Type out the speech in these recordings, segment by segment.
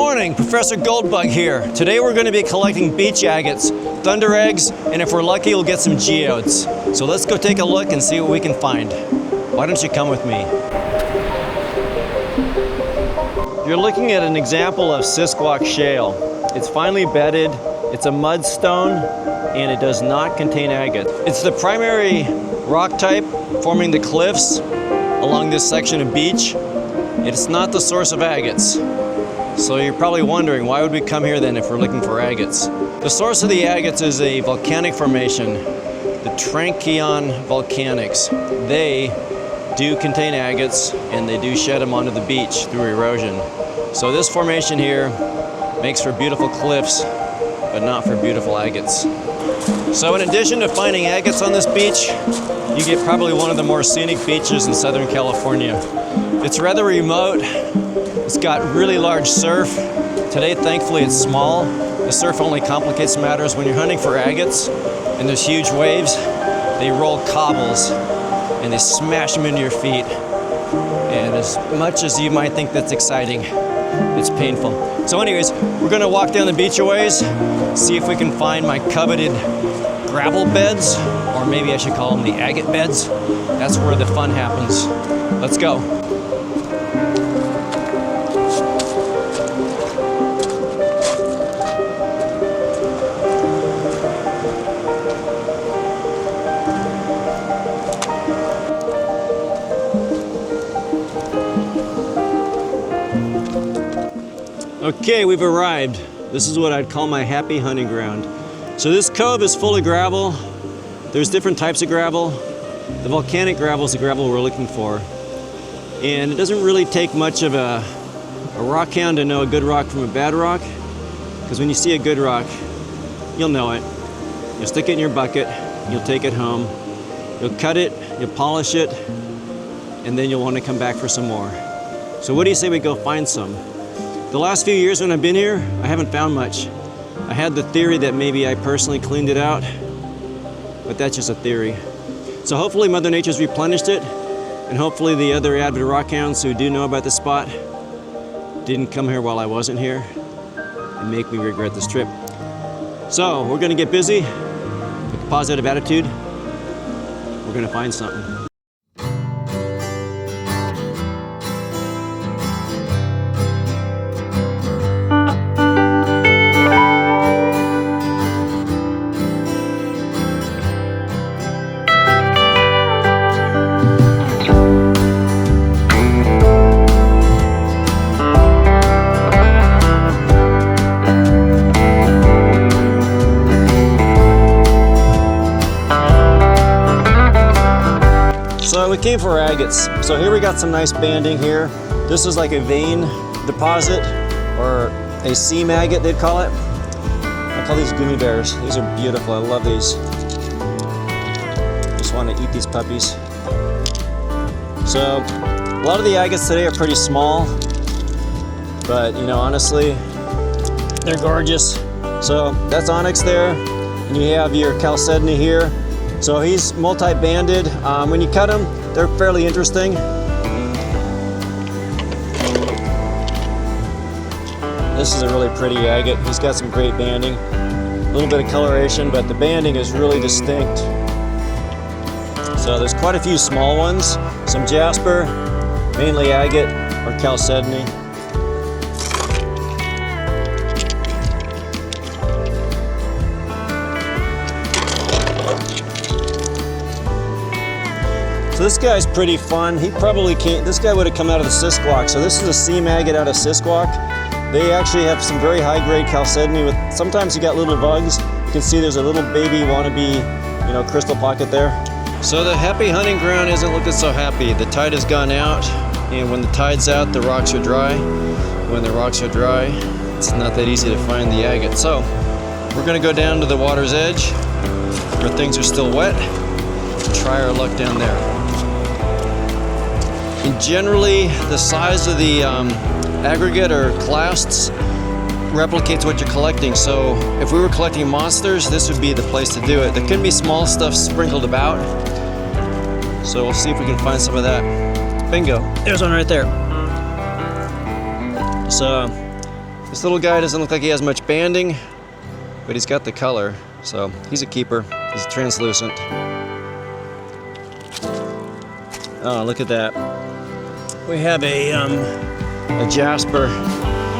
morning, Professor Goldbug here. Today we're going to be collecting beach agates, thunder eggs, and if we're lucky we'll get some geodes. So let's go take a look and see what we can find. Why don't you come with me? You're looking at an example of Sisquoc Shale. It's finely bedded, it's a mudstone, and it does not contain agates. It's the primary rock type forming the cliffs along this section of beach. It's not the source of agates. So you're probably wondering, why would we come here then if we're looking for agates? The source of the agates is a volcanic formation, the Trancheon volcanics. They do contain agates and they do shed them onto the beach through erosion. So this formation here makes for beautiful cliffs, but not for beautiful agates. So in addition to finding agates on this beach, you get probably one of the more scenic beaches in Southern California. It's rather remote. It's got really large surf. Today, thankfully, it's small. The surf only complicates matters. When you're hunting for agates and there's huge waves, they roll cobbles and they smash them into your feet. And as much as you might think that's exciting, it's painful. So anyways, we're gonna walk down the beach a ways, see if we can find my coveted gravel beds, or maybe I should call them the agate beds. That's where the fun happens. Let's go. Okay, we've arrived. This is what I'd call my happy hunting ground. So this cove is full of gravel. There's different types of gravel. The volcanic gravel is the gravel we're looking for. And it doesn't really take much of a rock hound to know a good rock from a bad rock. Because when you see a good rock, you'll know it. You'll stick it in your bucket, you'll take it home, you'll cut it, you'll polish it, and then you'll want to come back for some more. So what do you say we go find some? The last few years when I've been here, I haven't found much. I had the theory that maybe I personally cleaned it out, but that's just a theory. So hopefully Mother Nature's replenished it, and hopefully the other avid rockhounds who do know about the spot didn't come here while I wasn't here and make me regret this trip. So we're gonna get busy with a positive attitude. We're gonna find something. So we came for agates. So here we got some nice banding here. This is like a vein deposit, or a seam agate they'd call it. I call these gummy bears. These are beautiful, I love these. Just want to eat these puppies. So a lot of the agates today are pretty small, but you know, honestly, they're gorgeous. So that's onyx there, and you have your Chalcedony here. So he's multi-banded. When you cut them, they're fairly interesting. This is a really pretty agate. He's got some great banding. A little bit of coloration, but the banding is really distinct. So there's quite a few small ones. Some Jasper, mainly agate or Chalcedony. So this guy's pretty fun. He probably can't, this guy would have come out of the Sisquoc. So this is a seam agate out of Sisquoc. They actually have some very high-grade Chalcedony with, sometimes you got little bugs. You can see there's a little baby wannabe, you know, crystal pocket there. So the happy hunting ground isn't looking so happy. The tide has gone out, and when the tide's out, the rocks are dry. When the rocks are dry, it's not that easy to find the agate. So we're gonna go down to the water's edge where things are still wet and try our luck down there. And generally, the size of the aggregate or clasts replicates what you're collecting. So if we were collecting monsters, this would be the place to do it. There can be small stuff sprinkled about. So we'll see if we can find some of that. Bingo, there's one right there. So This little guy doesn't look like he has much banding, but he's got the color, so he's a keeper. He's translucent. Oh, look at that. We have a Jasper.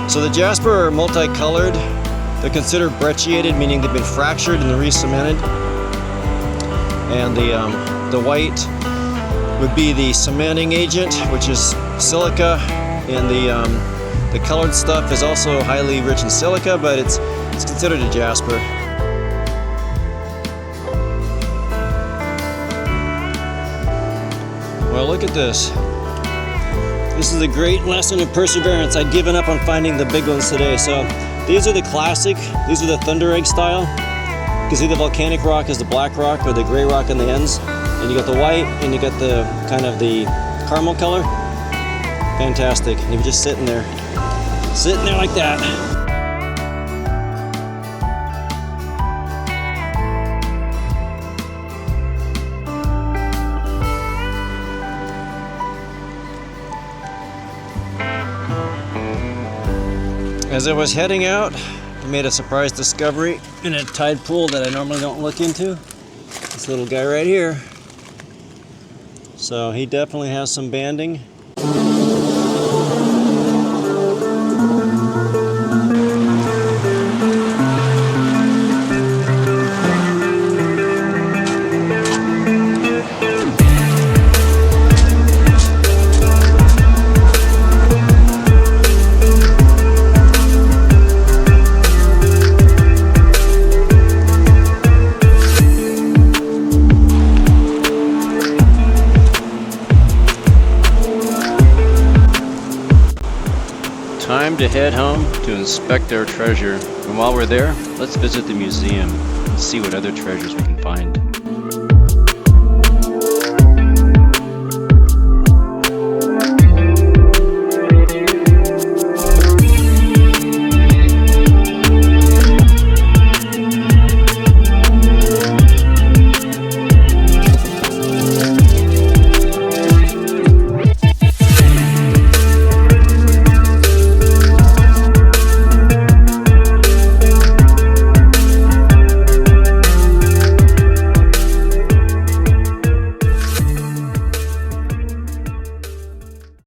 So the Jasper are multicolored. They're considered brecciated, meaning they've been fractured and re-cemented. And the white would be the cementing agent, which is silica, and the colored stuff is also highly rich in silica, but it's considered a Jasper. Well, look at this. This is a great lesson in perseverance. I'd given up on finding the big ones today. So these are the classic. These are the thunder egg style. You can see the volcanic rock is the black rock or the gray rock on the ends. And you got the white and you got the kind of the caramel color. Fantastic. And you're just sitting there like that. As I was heading out, I made a surprise discovery in a tide pool that I normally don't look into. This little guy right here. So he definitely has some banding. Time to head home to inspect our treasure. And while we're there, let's visit the museum and see what other treasures we can find.